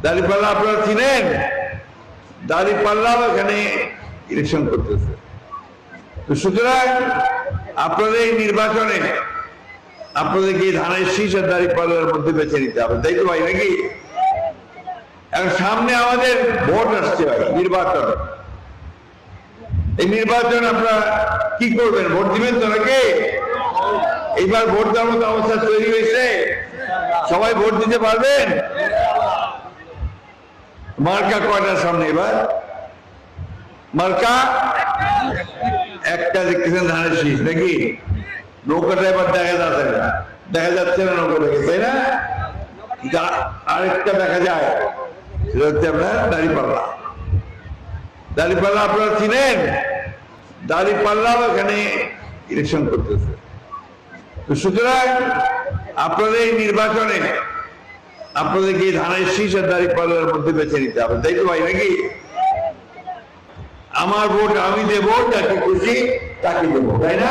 দাঁড়িপাল্লা আপনারা চিনেন? দাঁড়িপাল্লাও এখানে ইলেকশন করতেছে। তো সুতরাং আপনাদের এই নির্বাচনে আপনাদেরকে ধানের শীষ আর দাঁড়িপাল্লার মধ্যে বেছে নিতে হবে, তাই তো ভাই নাকি? এখন সামনে আমাদের ভোট আসছে ভাই, নির্বাচন। এই নির্বাচন আপনারা কি করবেন? ভোট দিবেন তো নাকি? এইবার ভোট দেওয়ার মতো অবস্থা তৈরি হয়েছে, সবাই ভোট দিতে পারবেন? মার্কা কয়টার সামনে এবার? মার্কা একটা, দেখতেছেন ধানের শীষ নাকি? নৌকাটা এবার দেখা যাচ্ছে না, নৌকাটাকে, তাই না? আরেকটা দেখা যায়, সেটা হচ্ছে আপনার দাঁড়িপাল্লা। দাঁড়িপাল্লা আপনারা চিনেন? দাঁড়িপাল্লাও এখানে ইলেকশন করতেছে। তো সুতরাং আপনাদের এই নির্বাচনে আপনাদেরকে ধানের শীষ আর দাঁড়িপাল্লার মধ্যে বেছে নিতে হবে, তাই তো ভাই নাকি? আমার ভোট আমি দেবো, যাকে খুশি তাকে দেবো, তাই না?